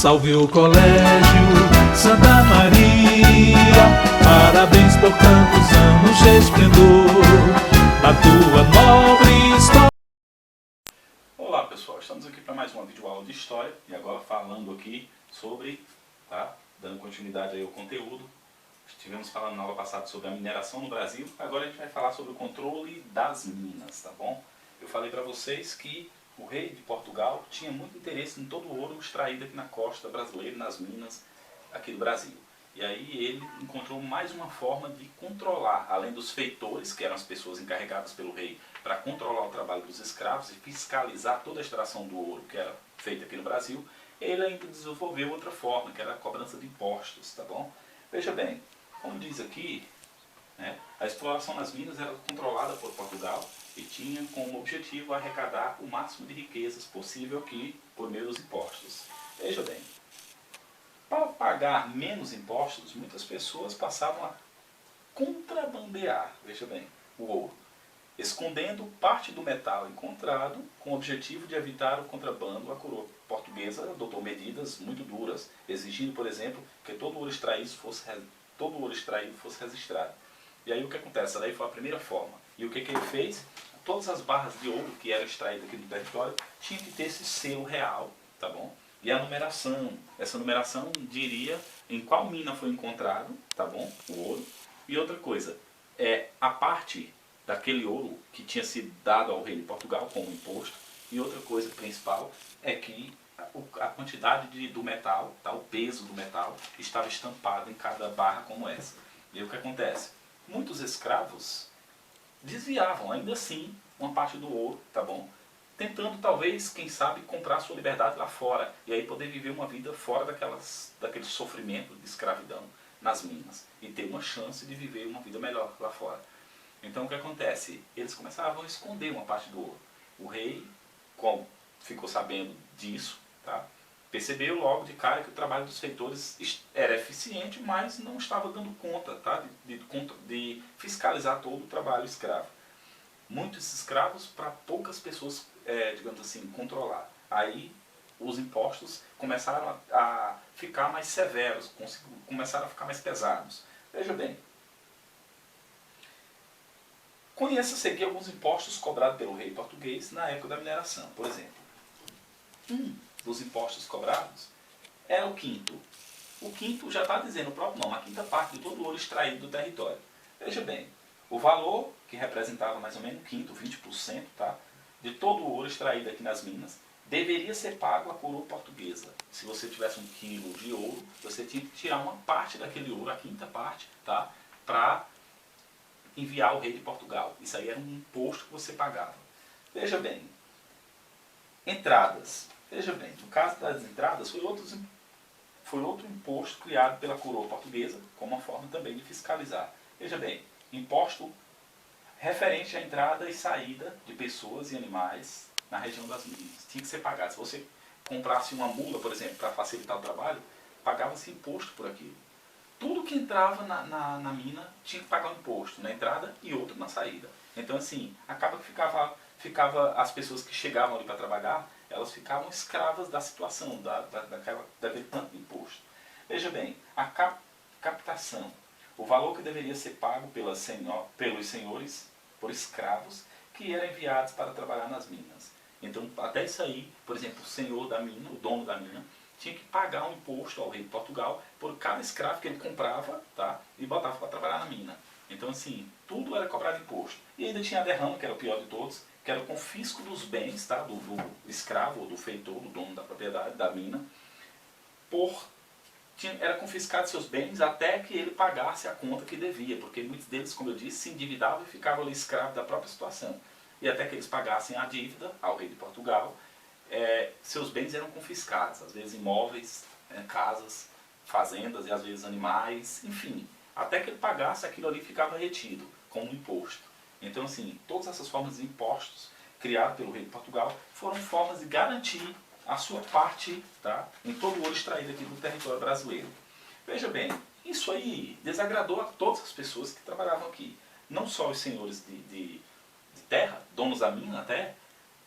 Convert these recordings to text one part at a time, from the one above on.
Salve o Colégio Santa Maria, parabéns por tantos anos de esplendor da tua nobre história. Olá pessoal, estamos aqui para mais uma videoaula de História e agora falando aqui sobre, dando continuidade aí ao conteúdo. Estivemos falando na aula passada sobre a mineração no Brasil, agora a gente vai falar sobre o controle das minas, tá bom? Eu falei para vocês que o rei de Portugal tinha muito interesse em todo o ouro extraído aqui na costa brasileira, nas minas aqui do Brasil. E aí ele encontrou mais uma forma de controlar, além dos feitores, que eram as pessoas encarregadas pelo rei para controlar o trabalho dos escravos e fiscalizar toda a extração do ouro que era feita aqui no Brasil, ele ainda desenvolveu outra forma, que era a cobrança de impostos, tá bom? Veja bem, como diz aqui, a exploração nas minas era controlada por Portugal e tinha como objetivo arrecadar o máximo de riquezas possível aqui por meio dos impostos. Veja bem, para pagar menos impostos, muitas pessoas passavam a contrabandear, veja bem, o ouro, escondendo parte do metal encontrado com o objetivo de evitar o contrabando. A coroa portuguesa adotou medidas muito duras, exigindo, por exemplo, que todo o ouro extraído fosse registrado. E aí o que acontece? Essa daí foi a primeira forma. E o que ele fez? Todas as barras de ouro que eram extraídas aqui do território tinham que ter esse selo real, tá bom? E a numeração, essa numeração diria em qual mina foi encontrado, tá bom? O ouro. E outra coisa, a parte daquele ouro que tinha sido dado ao rei de Portugal como imposto. E outra coisa principal é que a quantidade do metal, o peso do metal, estava estampado em cada barra como essa. E aí o que acontece? Muitos escravos desviavam ainda assim uma parte do ouro, tá bom? Tentando talvez, quem sabe, comprar sua liberdade lá fora e aí poder viver uma vida fora daquele sofrimento de escravidão nas minas e ter uma chance de viver uma vida melhor lá fora. Então o que acontece? Eles começavam a esconder uma parte do ouro. O rei, como ficou sabendo disso, percebeu logo de cara que o trabalho dos feitores era eficiente, mas não estava dando conta de fiscalizar todo o trabalho escravo. Muitos escravos para poucas pessoas, digamos assim, controlar. Aí os impostos começaram a ficar mais severos, começaram a ficar mais pesados. Veja bem, conheça-se aqui alguns impostos cobrados pelo rei português na época da mineração. Por exemplo, um dos impostos cobrados era o quinto. O quinto já está dizendo o próprio nome, a quinta parte de todo o ouro extraído do território. Veja bem, o valor, que representava mais ou menos o quinto, 20%, de todo o ouro extraído aqui nas minas, deveria ser pago à coroa portuguesa. Se você tivesse 1 quilo de ouro, você tinha que tirar uma parte daquele ouro, a quinta parte, para enviar ao rei de Portugal. Isso aí era um imposto que você pagava. Veja bem, entradas. Veja bem, no caso das entradas, foi outro imposto criado pela coroa portuguesa, como uma forma também de fiscalizar. Veja bem, imposto referente à entrada e saída de pessoas e animais na região das minas. Tinha que ser pagado. Se você comprasse uma mula, por exemplo, para facilitar o trabalho, pagava-se imposto por aquilo. Tudo que entrava na mina tinha que pagar um imposto na entrada e outro na saída. Então assim, acaba que ficava as pessoas que chegavam ali para trabalhar, elas ficavam escravas da situação, daquele tanto de imposto. Veja bem, a captação, o valor que deveria ser pago pelos senhores, por escravos, que eram enviados para trabalhar nas minas. Então, até isso aí, por exemplo, o senhor da mina, o dono da mina, tinha que pagar um imposto ao rei de Portugal por cada escravo que ele comprava, e botava para trabalhar na mina. Então, assim, tudo era cobrado imposto. E ainda tinha a derrama, que era o pior de todos, que era o confisco dos bens, do escravo, ou do feitor, do dono da propriedade, da mina, era confiscado seus bens até que ele pagasse a conta que devia, porque muitos deles, como eu disse, se endividavam e ficavam ali escravos da própria situação. E até que eles pagassem a dívida ao rei de Portugal, seus bens eram confiscados, às vezes imóveis, casas, fazendas e às vezes animais, enfim. Até que ele pagasse, aquilo ali ficava retido como imposto. Então, assim, todas essas formas de impostos criadas pelo rei de Portugal foram formas de garantir a sua parte em todo o ouro extraído aqui do território brasileiro. Veja bem, isso aí desagradou a todas as pessoas que trabalhavam aqui. Não só os senhores de terra, donos da mina até,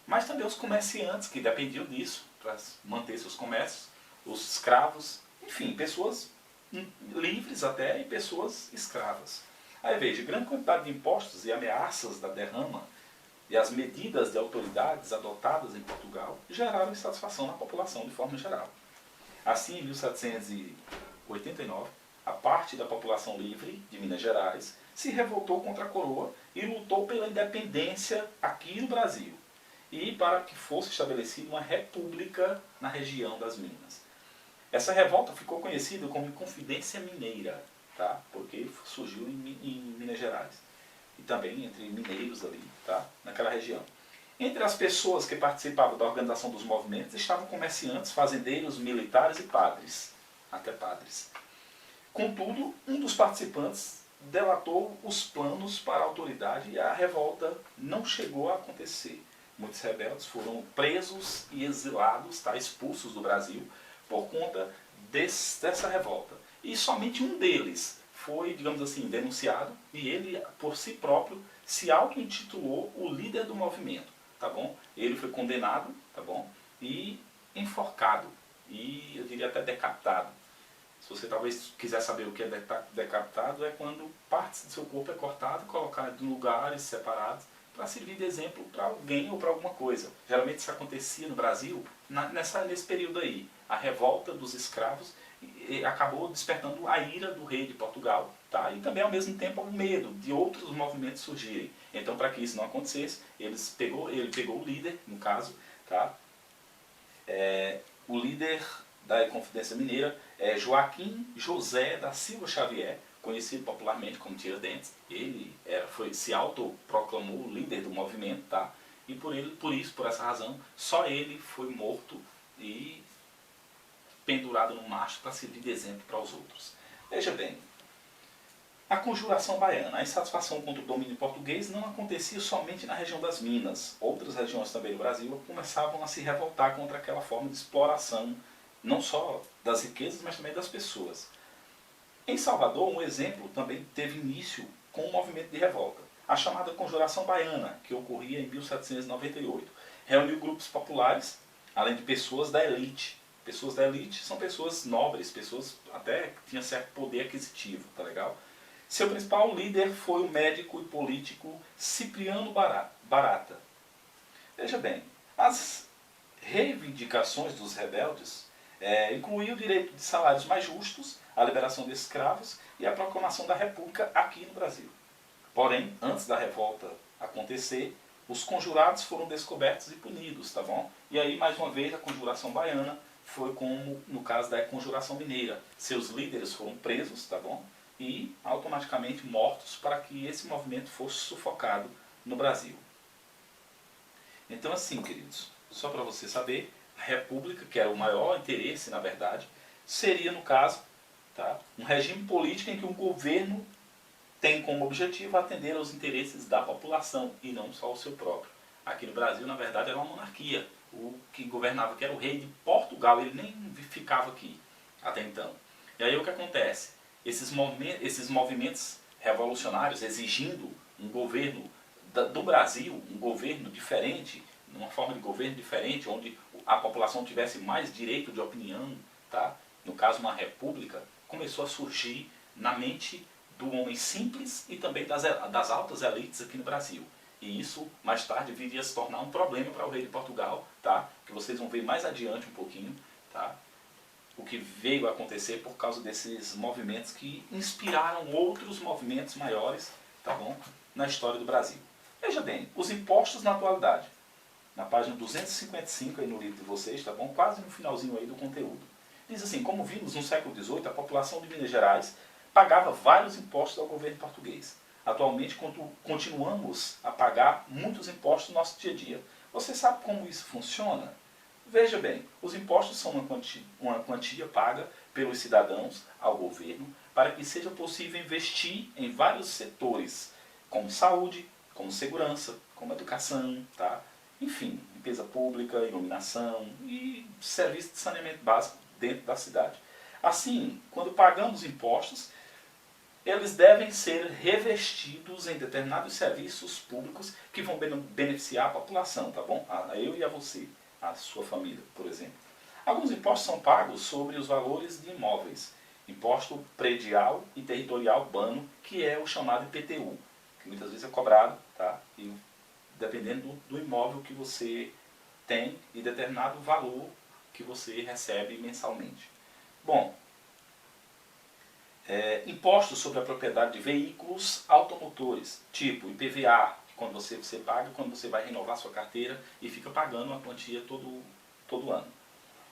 mas também os comerciantes que dependiam disso para manter seus comércios, os escravos, enfim, pessoas livres até e pessoas escravas. Aí veja, grande quantidade de impostos e ameaças da derrama e as medidas de autoridades adotadas em Portugal geraram insatisfação na população de forma geral. Assim, em 1789, a parte da população livre de Minas Gerais se revoltou contra a coroa e lutou pela independência aqui no Brasil e para que fosse estabelecida uma república na região das Minas. Essa revolta ficou conhecida como Inconfidência Mineira, tá? Porque surgiu em Minas Gerais e também entre mineiros ali, tá? Naquela região. Entre as pessoas que participavam da organização dos movimentos estavam comerciantes, fazendeiros, militares e padres, até padres. Contudo, um dos participantes delatou os planos para a autoridade e a revolta não chegou a acontecer. Muitos rebeldes foram presos e exilados, tá? Expulsos do Brasil, por conta dessa revolta. E somente um deles foi, digamos assim, denunciado e ele, por si próprio, se auto-intitulou o líder do movimento, tá bom? Ele foi condenado, tá bom? E enforcado, e eu diria até decapitado. Se você talvez quiser saber o que é decapitado, é quando partes do seu corpo é cortada e colocada em lugares separados para servir de exemplo para alguém ou para alguma coisa. Geralmente isso acontecia no Brasil nesse período aí. A revolta dos escravos acabou despertando a ira do rei de Portugal, tá? E também ao mesmo tempo o medo de outros movimentos surgirem. Então, para que isso não acontecesse, ele pegou o líder, no caso, tá? O líder da Inconfidência Mineira é Joaquim José da Silva Xavier, conhecido popularmente como Tiradentes. Ele se autoproclamou o líder do movimento, tá? E por essa razão, só ele foi morto e pendurado no mastro para servir de exemplo para os outros. Veja bem, a Conjuração Baiana, a insatisfação contra o domínio português não acontecia somente na região das Minas. Outras regiões também do Brasil começavam a se revoltar contra aquela forma de exploração, não só das riquezas, mas também das pessoas. Em Salvador, um exemplo também teve início com um movimento de revolta. A chamada Conjuração Baiana, que ocorria em 1798, reuniu grupos populares, além de pessoas da elite. Pessoas da elite são pessoas nobres, pessoas até que tinham certo poder aquisitivo, tá legal? Seu principal líder foi o médico e político Cipriano Barata. Veja bem, as reivindicações dos rebeldes incluíam o direito de salários mais justos, a liberação de escravos e a proclamação da República aqui no Brasil. Porém, antes da revolta acontecer, os conjurados foram descobertos e punidos, tá bom? E aí, mais uma vez, a Conjuração Baiana foi como no caso da Conjuração Mineira. Seus líderes foram presos, tá bom? E automaticamente mortos para que esse movimento fosse sufocado no Brasil. Então assim, queridos, só para você saber, a República, que era o maior interesse, na verdade, seria, no caso, tá, um regime político em que um governo tem como objetivo atender aos interesses da população e não só o seu próprio. Aqui no Brasil, na verdade, era uma monarquia. O que governava, que era o rei de Portugal, ele nem ficava aqui até então. E aí o que acontece? Esses movimentos revolucionários exigindo um governo do Brasil, um governo diferente, uma forma de governo diferente, onde a população tivesse mais direito de opinião, tá? No caso uma república, começou a surgir na mente do homem simples e também das altas elites aqui no Brasil. E isso, mais tarde, viria a se tornar um problema para o rei de Portugal, tá? Que vocês vão ver mais adiante um pouquinho, tá? O que veio a acontecer por causa desses movimentos que inspiraram outros movimentos maiores, tá bom? Na história do Brasil. Veja bem, os impostos na atualidade. Na página 255 aí no livro de vocês, tá bom? Quase no finalzinho aí do conteúdo. Diz assim, como vimos no século XVIII, a população de Minas Gerais pagava vários impostos ao governo português. Atualmente continuamos a pagar muitos impostos no nosso dia a dia. Você sabe como isso funciona? Veja bem, os impostos são uma quantia paga pelos cidadãos ao governo para que seja possível investir em vários setores, como saúde, como segurança, como educação, tá? Enfim, limpeza pública, iluminação e serviço de saneamento básico dentro da cidade. Assim, quando pagamos impostos, eles devem ser revestidos em determinados serviços públicos que vão beneficiar a população, tá bom? A eu e a você, a sua família, por exemplo. Alguns impostos são pagos sobre os valores de imóveis. Imposto predial e territorial urbano, que é o chamado IPTU, que muitas vezes é cobrado, tá? E dependendo do imóvel que você tem e determinado valor que você recebe mensalmente. Bom, impostos sobre a propriedade de veículos automotores, tipo IPVA, quando você paga quando você vai renovar sua carteira e fica pagando uma quantia todo ano.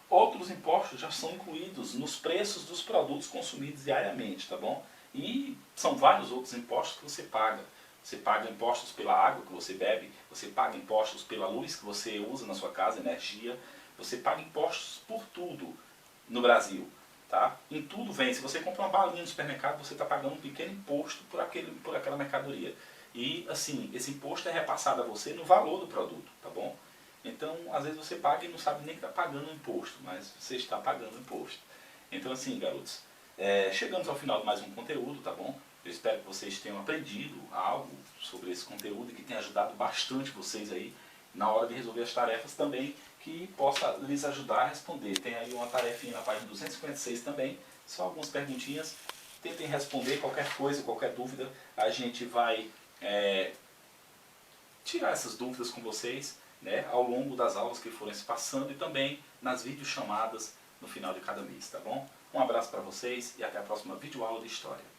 Outros impostos já são incluídos nos preços dos produtos consumidos diariamente, tá bom? E são vários outros impostos que você paga. Você paga impostos pela água que você bebe, você paga impostos pela luz que você usa na sua casa, energia, você paga impostos por tudo no Brasil. Tá? Em tudo vem, se você compra uma balinha no supermercado, você está pagando um pequeno imposto por aquela mercadoria. E assim, esse imposto é repassado a você no valor do produto, tá bom? Então, às vezes você paga e não sabe nem que está pagando o imposto, mas você está pagando o imposto. Então assim, garotos, chegamos ao final de mais um conteúdo, tá bom? Eu espero que vocês tenham aprendido algo sobre esse conteúdo e que tenha ajudado bastante vocês aí na hora de resolver as tarefas também, que possa lhes ajudar a responder. Tem aí uma tarefinha na página 256 também, só algumas perguntinhas. Tentem responder qualquer coisa, qualquer dúvida. A gente vai tirar essas dúvidas com vocês, né, ao longo das aulas que forem se passando e também nas videochamadas no final de cada mês, tá bom? Um abraço para vocês e até a próxima videoaula de História.